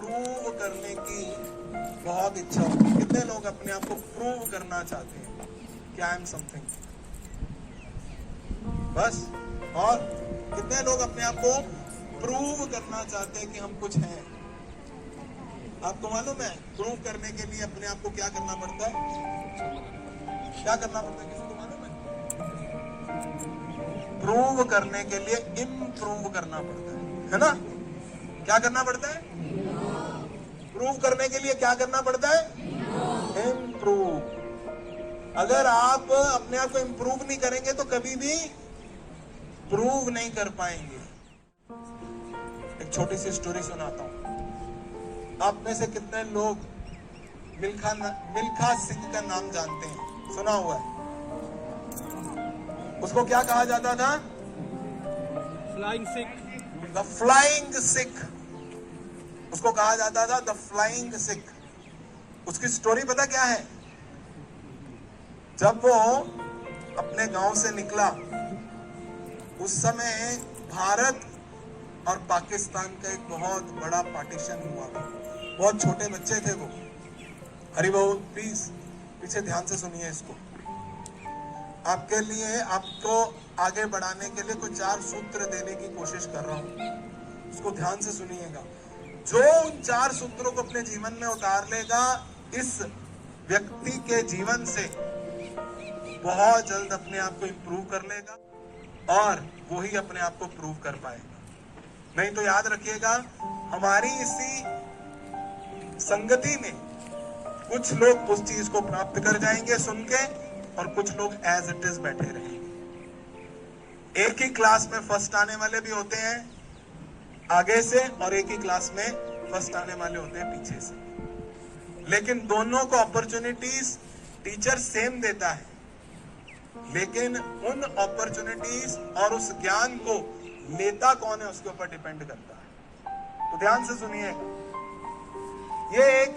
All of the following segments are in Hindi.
प्रूव करने की बहुत इच्छा होती है। कितने लोग अपने आप को प्रूव करना चाहते हैं कि आई एम समथिंग, बस। और कितने लोग अपने आप को प्रूव करना चाहते हैं कि हम कुछ हैं। आपको मालूम है प्रूव करने के लिए अपने आप को क्या करना पड़ता है? क्या करना पड़ता है, किसी को मालूम है? प्रूव करने के लिए इम्प्रूव करना पड़ता है ना? क्या करना पड़ता है? प्रूव करने के लिए क्या करना पड़ता है? इम्प्रूव। अगर आप अपने आप को इम्प्रूव नहीं करेंगे तो कभी भी प्रूव नहीं कर पाएंगे। एक छोटी सी स्टोरी सुनाता हूं। आप में से कितने लोग मिल्खा सिंह का नाम जानते हैं? सुना हुआ है। उसको क्या कहा जाता था? Flying Sikh. The flying Sikh. उसको कहा जाता था द फ्लाइंग सिख। उसकी स्टोरी पता क्या है? जब वो अपने गांव से निकला उस समय भारत और पाकिस्तान का एक बहुत बड़ा पार्टीशन हुआ था। बहुत छोटे बच्चे थे वो। हरि बोल, प्लीज पीछे ध्यान से सुनिए इसको। आपके लिए, आपको आगे बढ़ाने के लिए कुछ 4 सूत्र देने की कोशिश कर रहा हूं। उसको ध्यान से सुनिएगा। जो उन 4 सूत्रों को अपने जीवन में उतार लेगा, इस व्यक्ति के जीवन से बहुत जल्द अपने आप को इंप्रूव कर लेगा और वो ही अपने आप को प्रूव कर पाएगा। नहीं तो याद रखिएगा, हमारी इसी संगति में कुछ लोग उस चीज को प्राप्त कर जाएंगे सुन के, और कुछ लोग एज इट इज बैठे रहेंगे। एक ही क्लास में फर्स्ट आने वाले भी होते हैं आगे से, और एक ही क्लास में फर्स्ट आने वाले होते हैं पीछे से। लेकिन दोनों को अपॉर्चुनिटीज टीचर सेम देता है, लेकिन उन अपॉर्चुनिटीज और उस ज्ञान को लेता कौन है उसके ऊपर डिपेंड करता है। तो ध्यान से सुनिए। ये एक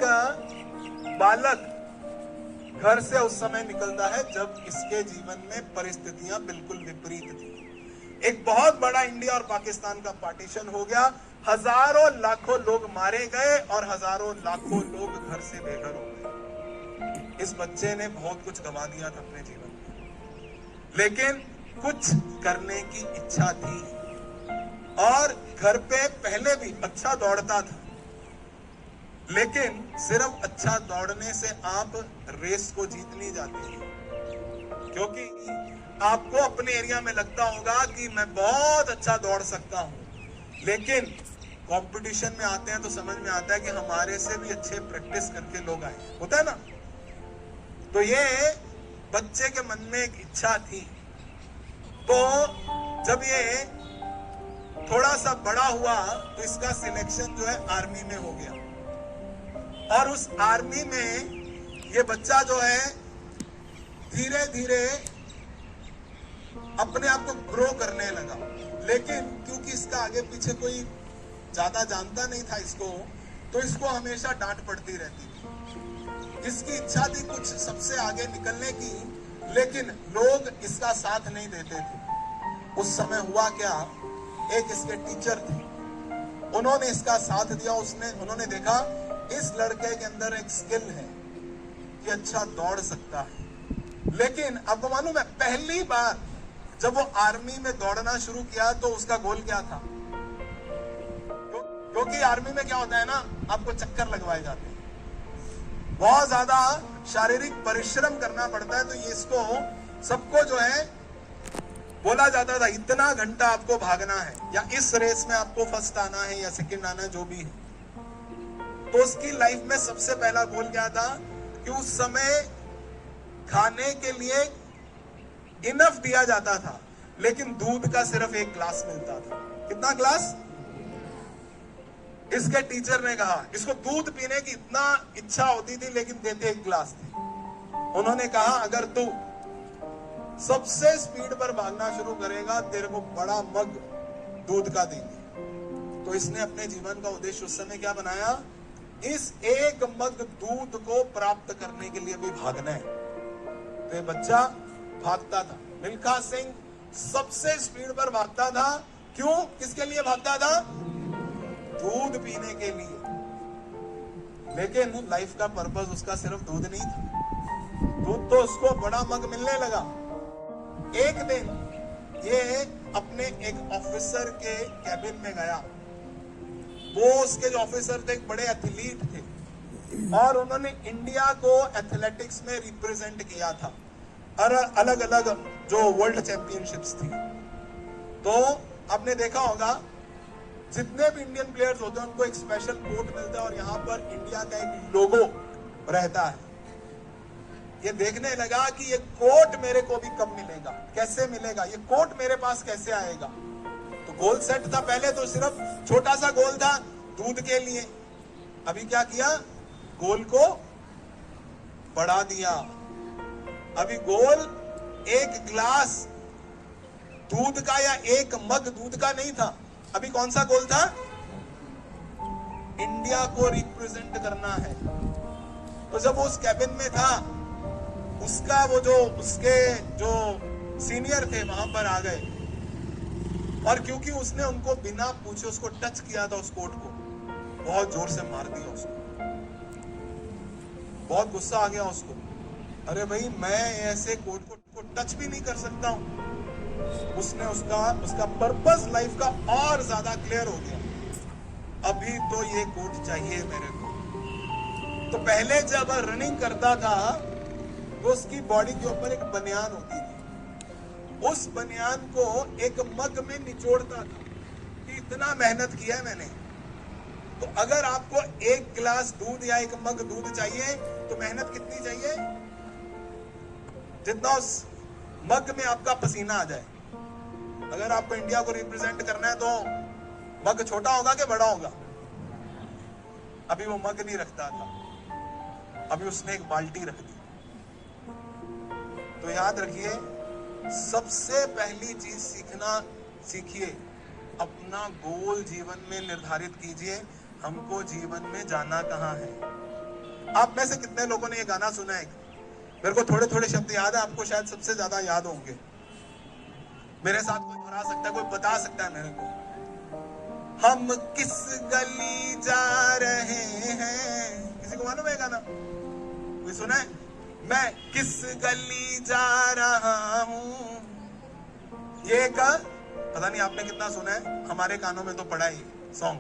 बालक घर से उस समय निकलता है जब इसके जीवन में परिस्थितियां बिल्कुल विपरीत थी। एक बहुत बड़ा इंडिया और पाकिस्तान का पार्टीशन हो गया। हजारों लाखों लोग मारे गए और हजारों लाखों लोग घर से बेघर हो गए। इस बच्चे ने बहुत कुछ गवा दिया था अपने जीवन में, लेकिन कुछ करने की इच्छा थी और घर पे पहले भी अच्छा दौड़ता था। लेकिन सिर्फ अच्छा दौड़ने से आप रेस को जीत नहीं जाते हैं, क्योंकि आपको अपने एरिया में लगता होगा कि मैं बहुत अच्छा दौड़ सकता हूं, लेकिन कंपटीशन में आते हैं तो समझ में आता है कि हमारे से भी अच्छे प्रैक्टिस करके लोग आए, होता है ना। तो ये बच्चे के मन में एक इच्छा थी। तो जब ये थोड़ा सा बड़ा हुआ तो इसका सिलेक्शन जो है आर्मी में हो गया, और उस आर्मी में ये बच्चा जो है धीरे धीरे अपने आप को ग्रो करने लगा। लेकिन क्योंकि इसका आगे पीछे कोई ज्यादा जानता नहीं था इसको, तो इसको हमेशा डांट पड़ती रहती थी। इसकी इच्छा थी कुछ सबसे आगे निकलने की, लेकिन लोग इसका साथ नहीं देते थे। उस समय हुआ क्या, एक इसके टीचर थे, उन्होंने इसका साथ दिया। उन्होंने देखा इस लड़के के अंदर एक स्किल है कि अच्छा दौड़ सकता है। लेकिन आपको मालूम है, पहली बार जब वो आर्मी में दौड़ना शुरू किया तो उसका गोल क्या था? क्योंकि आर्मी में क्या होता है ना, आपको चक्कर लगवाए जाते हैं, बहुत ज्यादा शारीरिक परिश्रम करना पड़ता है। तो ये इसको सबको जो है बोला जाता था इतना घंटा आपको भागना है, या इस रेस में आपको फर्स्ट आना है या सेकंड आना है, जो भी है। तो उसकी लाइफ में सबसे पहला गोल क्या था कि उस समय खाने के लिए इनफ दिया जाता था, लेकिन दूध का सिर्फ 1 ग्लास मिलता था। कितना ग्लास? इसके टीचर ने कहा इसको दूध पीने की इतना इच्छा होती थी, लेकिन देते 1 ग्लास थे। उन्होंने कहा अगर तू सबसे स्पीड पर भागना शुरू करेगा, तेरे को बड़ा मग दूध का देंगे। तो इसने अपने जीवन का उद्देश्य उस समय क्या बनाया, इस 1 मग दूध को प्राप्त करने के लिए भी भागना है। तो ये बच्चा भागता था। मिल्खा सिंह सबसे स्पीड पर भागता था। क्यों? किसके लिए भागता था? दूध पीने के लिए। लेकिन लाइफ का पर्पस उसका सिर्फ दूध नहीं था। दूध तो उसको बड़ा मग मिलने लगा। एक दिन ये अपने एक ऑफिसर के कैबिन में गया। वो उसके जो ऑफिसर थे एक बड़े एथलीट थे और उन्होंने इंडिया को एथलेटिक्स में रिप्रेजेंट किया था और अलग अलग जो वर्ल्ड चैंपियनशिप्स थी। तो आपने देखा होगा जितने भी इंडियन प्लेयर्स होते हैं उनको एक स्पेशल कोट मिलता है और यहाँ पर इंडिया का एक लोगो रहता है। ये देखने लगा कि ये कोट मेरे को भी कब मिलेगा, कैसे मिलेगा, ये कोट मेरे पास कैसे आएगा। तो गोल सेट था, पहले तो सिर्फ छोटा सा गोल था दूध के लिए। अभी क्या किया, गोल को बढ़ा दिया। अभी गोल एक ग्लास दूध का या एक मग दूध का नहीं था। अभी कौन सा गोल था, इंडिया को रिप्रेजेंट करना है। तो जब वो उस कैबिन में था, उसका वो जो उसके जो सीनियर थे वहां पर आ गए और क्योंकि उसने उनको बिना पूछे उसको टच किया था, उस कोट को बहुत जोर से मार दिया उसको। बहुत गुस्सा आ गया उसको। अरे भाई, मैं ऐसे कोट को टच भी नहीं कर सकता हूं। उसने उसका पर्पस लाइफ का और ज्यादा क्लियर हो गया। अभी तो ये कोट चाहिए मेरे को। तो पहले जब रनिंग करता था तो उसकी बॉडी के ऊपर एक बनियान होती थी। उस बनियान को एक मग में निचोड़ता था कि इतना मेहनत किया है मैंने। तो अगर आपको एक गिलास दूध या एक मग दूध चाहिए तो मेहनत कितनी चाहिए, जितना उस मग में आपका पसीना आ जाए। अगर आपको इंडिया को रिप्रेजेंट करना है तो मग छोटा होगा कि बड़ा होगा। अभी वो मग नहीं रखता था, अभी उसने एक बाल्टी रख दी। तो याद रखिए, सबसे पहली चीज सीखिए, अपना गोल जीवन में निर्धारित कीजिए। हमको जीवन में जाना कहाँ है। आप में से कितने लोगों ने ये गाना सुना है? मेरे को थोड़े थोड़े शब्द याद है, आपको शायद सबसे ज्यादा याद होंगे। मेरे साथ कोई दोहरा सकता है, कोई बता सकता है मेरे को। हम किस गली जा रहे हैं, किसी को मालूम है गाना? कोई सुना है? मैं किस गली जा रहा हूं। ये का पता नहीं आपने कितना सुना है, हमारे कानों में तो पड़ा ही सॉन्ग।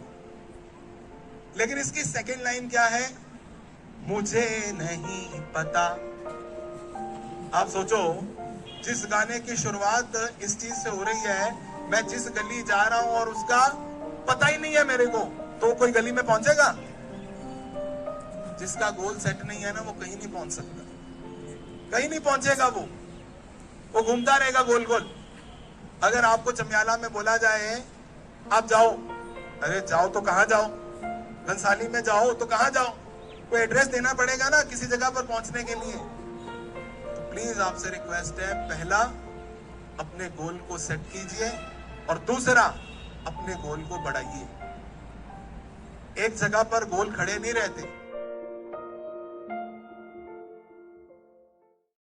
लेकिन इसकी सेकंड लाइन क्या है, मुझे नहीं पता। आप सोचो, जिस गाने की शुरुआत इस चीज से हो रही है, मैं जिस गली जा रहा हूं और उसका पता ही नहीं है मेरे को, तो कोई गली में पहुंचेगा? जिसका गोल सेट नहीं है ना, वो कहीं नहीं पहुंच सकता, कहीं नहीं पहुंचेगा। वो घूमता रहेगा गोल गोल। अगर आपको चमियाला में बोला जाए आप जाओ, अरे जाओ तो कहां जाओ, घनसाली में जाओ तो कहां जाओ, कोई एड्रेस देना पड़ेगा ना किसी जगह पर पहुंचने के लिए। तो प्लीज आपसे रिक्वेस्ट है, पहला अपने गोल को सेट कीजिए और दूसरा अपने गोल को बढ़ाइए। एक जगह पर गोल खड़े नहीं रहते।